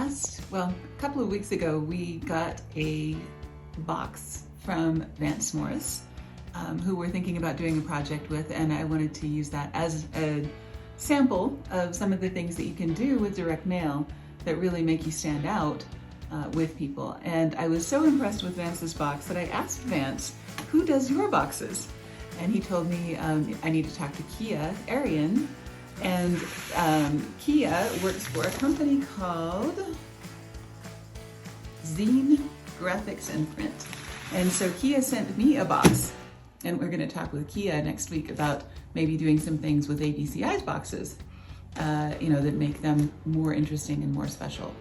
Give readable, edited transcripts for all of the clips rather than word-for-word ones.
a couple of weeks ago, we got a box from Vance Morris, who we're thinking about doing a project with, and I wanted to use that as a sample of some of the things that you can do with direct mail that really make you stand out with people. And I was so impressed with Vance's box that I asked Vance, who does your boxes? And he told me I need to talk to Kia Arian. And Kia works for a company called Zine Graphics and Print. And so Kia sent me a box, and we're going to talk with Kia next week about maybe doing some things with ABCI's boxes, that make them more interesting and more special.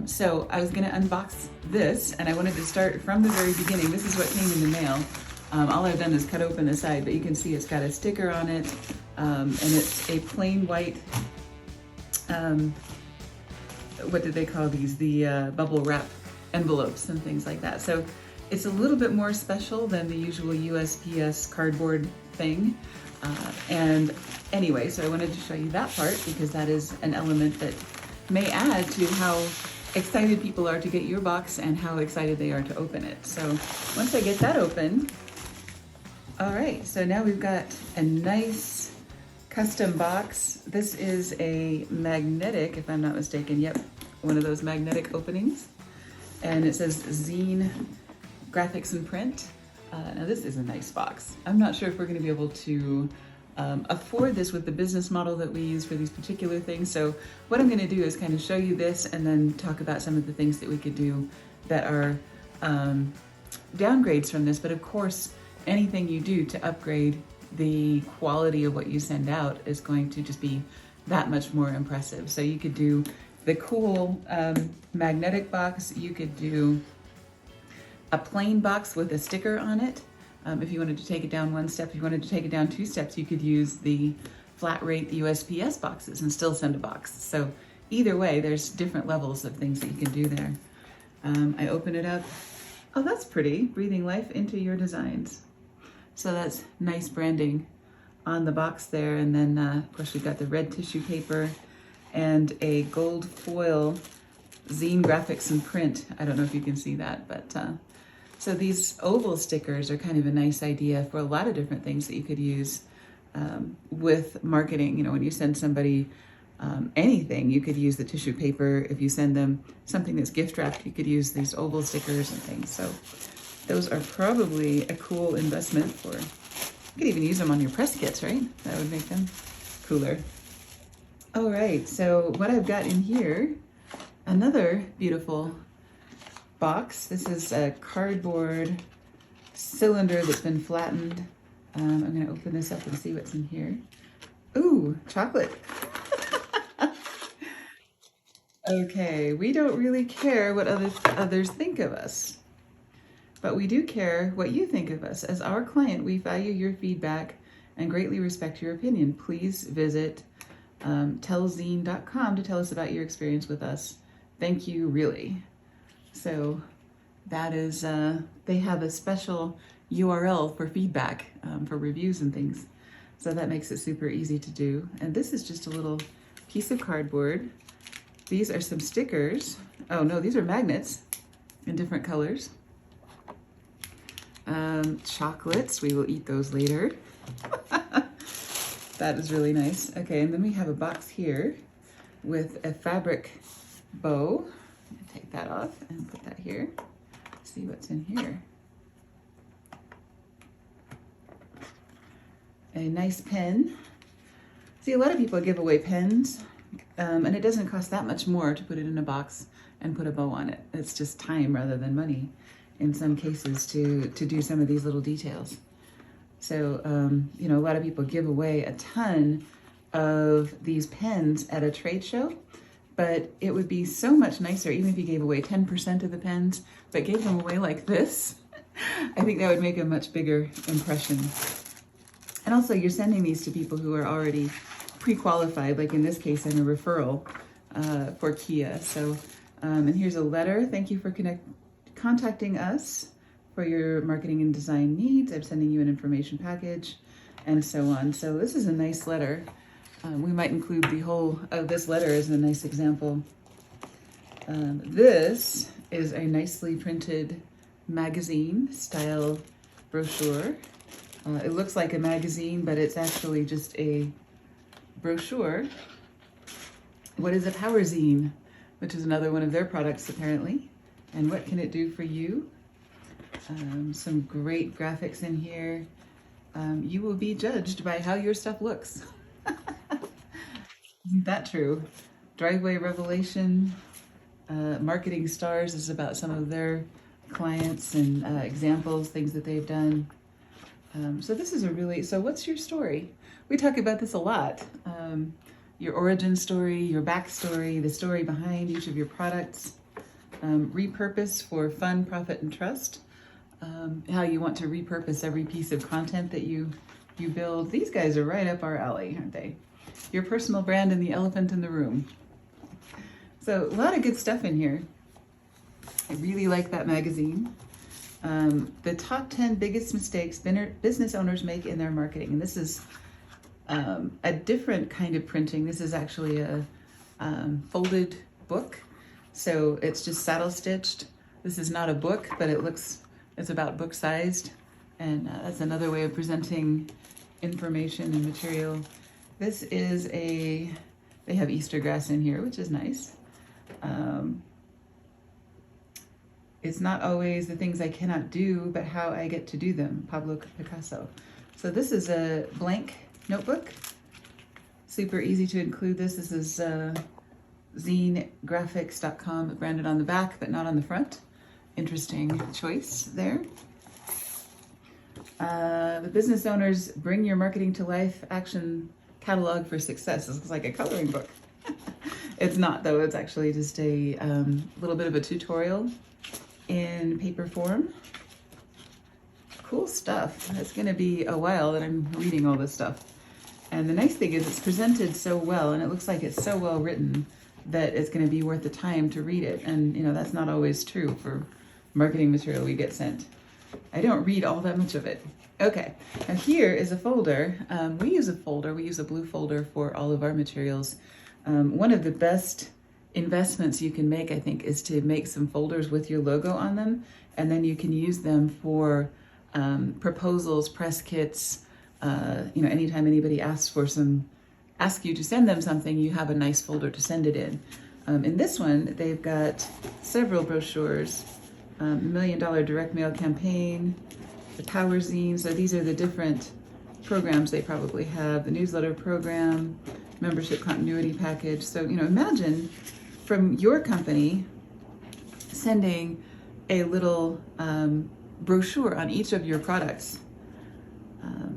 So I was going to unbox this, and I wanted to start from the very beginning. This is what came in the mail. All I've done is cut open the side, but you can see it's got a sticker on it, and it's a plain white, what did they call these? The bubble wrap envelopes and things like that. So it's a little bit more special than the usual USPS cardboard thing. And anyway, so I wanted to show you that part because that is an element that may add to how excited people are to get your box and how excited they are to open it. So once I get that open, all right, so now we've got a nice custom box. This is a magnetic, if I'm not mistaken, yep, one of those magnetic openings. And it says Zine Graphics and Print. Now this is a nice box. I'm not sure if we're gonna be able to afford this with the business model that we use for these particular things. So what I'm gonna do is kind of show you this and then talk about some of the things that we could do that are downgrades from this. But of course, anything you do to upgrade the quality of what you send out is going to just be that much more impressive. So you could do the cool magnetic box. You could do a plain box with a sticker on it. If you wanted to take it down one step, if you wanted to take it down two steps, you could use the flat rate USPS boxes and still send a box. So either way, there's different levels of things that you can do there. I open it up. Oh, that's pretty. Breathing life into your designs. So that's nice branding on the box there. And then of course we've got the red tissue paper and a gold foil Zine Graphics and Print. I don't know if you can see that, but so these oval stickers are kind of a nice idea for a lot of different things that you could use with marketing. When you send somebody anything, you could use the tissue paper. If you send them something that's gift wrapped, you could use these oval stickers and things. So those are probably a cool investment for, you could even use them on your press kits, right? That would make them cooler. All right, so what I've got in here, another beautiful box. This is a cardboard cylinder that's been flattened. I'm gonna open this up and see what's in here. Ooh, chocolate. Okay, we don't really care what others think of us, but we do care what you think of us. As our client, we value your feedback and greatly respect your opinion. Please visit tellzine.com to tell us about your experience with us. Thank you, really. So that is, they have a special URL for feedback, for reviews and things. So that makes it super easy to do. And this is just a little piece of cardboard. These are some stickers. Oh no, these are magnets in different colors. Chocolates, we will eat those later. That is really nice. Okay, and then we have a box here with a fabric bow. Take that off and put that here. See what's in here. A nice pen. See, a lot of people give away pens, and it doesn't cost that much more to put it in a box and put a bow on it. It's just time rather than money in some cases to do some of these little details. So, a lot of people give away a ton of these pens at a trade show, but it would be so much nicer even if you gave away 10% of the pens, but gave them away like this. I think that would make a much bigger impression. And also you're sending these to people who are already pre-qualified, like in this case, in a referral for Kia. So, and here's a letter. Thank you for contacting us for your marketing and design needs. I'm sending you an information package and so on. So this is a nice letter. We might include the whole of this letter as a nice example. This is a nicely printed magazine style brochure. It looks like a magazine, but it's actually just a brochure. What is a power zine, which is another one of their products apparently. And what can it do for you? Some great graphics in here. You will be judged by how your stuff looks. Isn't that true? Driveway Revelation, Marketing Stars is about some of their clients and examples, things that they've done. So this is a really, so what's your story? We talk about this a lot. Your origin story, your backstory, the story behind each of your products, repurpose for fun, profit, and trust. How you want to repurpose every piece of content that you build. These guys are right up our alley, aren't they? Your personal brand and the elephant in the room. So a lot of good stuff in here. I really like that magazine. The top 10 biggest mistakes business owners make in their marketing. And this is a different kind of printing. This is actually a folded book. So it's just saddle stitched. This is not a book, but it's about book sized. And that's another way of presenting information and material. This is they have Easter grass in here, which is nice. It's not always the things I cannot do, but how I get to do them, Pablo Picasso. So this is a blank notebook. Super easy to include this. This is zinegraphics.com, branded on the back, but not on the front. Interesting choice there. The Business Owners Bring Your Marketing to Life Action Catalog for Success. This looks like a coloring book. It's not though, it's actually just a little bit of a tutorial in paper form. Cool stuff. It's gonna be a while that I'm reading all this stuff. And the nice thing is it's presented so well, and it looks like it's so well written that it's gonna be worth the time to read it. And you know, that's not always true for marketing material we get sent. I don't read all that much of it. Okay, now here is a folder. We use a blue folder for all of our materials. One of the best investments you can make, I think, is to make some folders with your logo on them, and then you can use them for proposals, press kits. Anytime anybody asks you to send them something, you have a nice folder to send it in. In this one, they've got several brochures, $1 Million Direct Mail Campaign, the Power Zine. So these are the different programs they probably have, the newsletter program, membership continuity package. So, imagine from your company sending a little brochure on each of your products.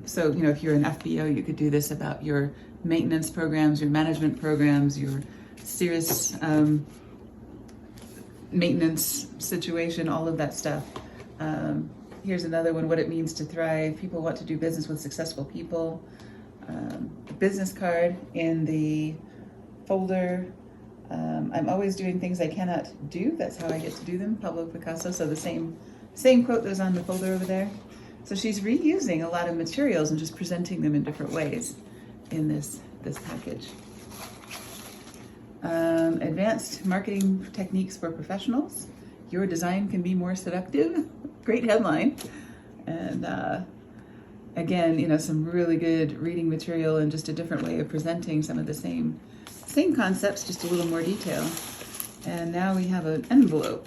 So, if you're an FBO, you could do this about your maintenance programs, your management programs, your serious maintenance situation, all of that stuff. Here's another one, what it means to thrive. People want to do business with successful people. Business card in the folder. I'm always doing things I cannot do. That's how I get to do them, Pablo Picasso. So the same quote goes on the folder over there. So she's reusing a lot of materials and just presenting them in different ways in this package. Advanced marketing techniques for professionals. Your design can be more seductive. Great headline. And again, some really good reading material and just a different way of presenting some of the same concepts, just a little more detail. And now we have an envelope.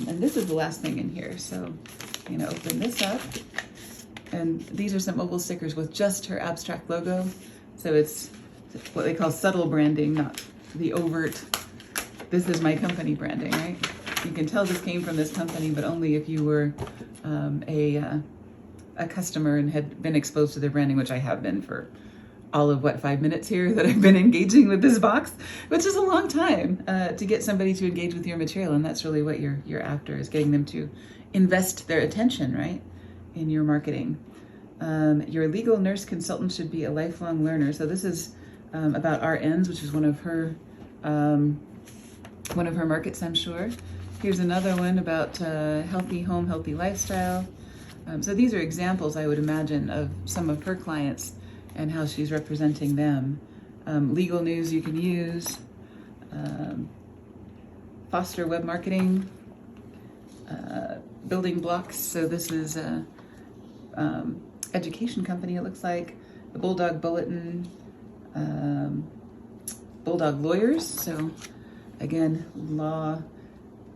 And this is the last thing in here. So I'm gonna open this up. And these are some oval stickers with just her abstract logo. So it's what they call subtle branding, not the overt, this is my company branding, right? You can tell this came from this company, but only if you were a customer and had been exposed to their branding, which I have been for all of 5 minutes here that I've been engaging with this box, which is a long time to get somebody to engage with your material. And that's really what you're after, is getting them to invest their attention, right, in your marketing. Your legal nurse consultant should be a lifelong learner. So this is about RNs, which is one of her markets, I'm sure. Here's another one about healthy home, healthy lifestyle. So these are examples, I would imagine, of some of her clients and how she's representing them. Legal news you can use. Foster Web Marketing, Building Blocks. So this is a education company, it looks like. The Bulldog Bulletin, Bulldog Lawyers. So again, law,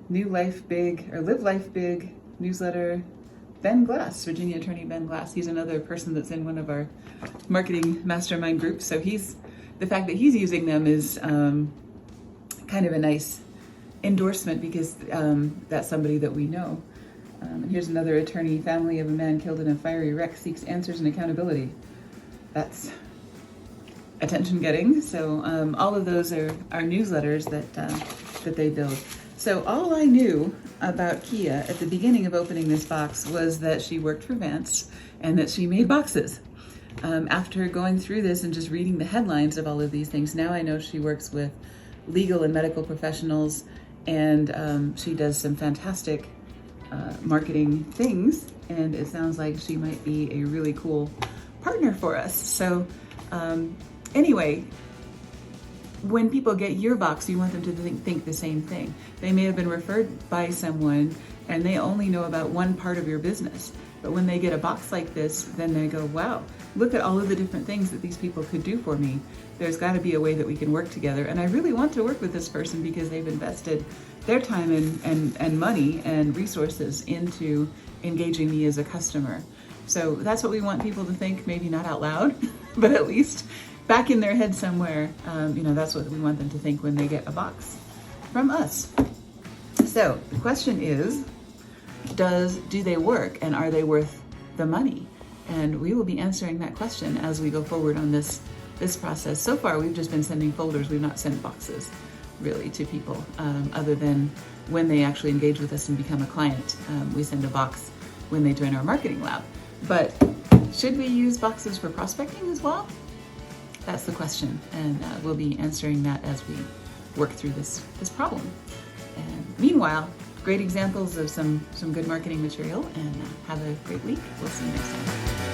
New Life Big, or Live Life Big newsletter. Ben Glass, Virginia attorney Ben Glass. He's another person that's in one of our marketing mastermind groups. So the fact that he's using them is kind of a nice endorsement because that's somebody that we know. And here's another attorney. Family of a man killed in a fiery wreck seeks answers and accountability. That's attention getting. So all of those are newsletters that they build. So all I knew about Kia at the beginning of opening this box was that she worked for Vance and that she made boxes. After going through this and just reading the headlines of all of these things, now I know she works with legal and medical professionals, and she does some fantastic marketing things, and it sounds like she might be a really cool partner for us. So anyway, when people get your box, you want them to think the same thing. They may have been referred by someone and they only know about one part of your business. But when they get a box like this, then they go, wow, look at all of the different things that these people could do for me. There's got to be a way that we can work together. And I really want to work with this person because they've invested their time and money and resources into engaging me as a customer. So that's what we want people to think, maybe not out loud, but at least back in their head somewhere. That's what we want them to think when they get a box from us. So the question is, do they work, and are they worth the money? And we will be answering that question as we go forward on this process. So far, we've just been sending folders. We've not sent boxes really to people, other than when they actually engage with us and become a client. We send a box when they join our marketing lab. But should we use boxes for prospecting as well? That's the question, and we'll be answering that as we work through this problem. And meanwhile, great examples of some good marketing material, and have a great week. We'll see you next time.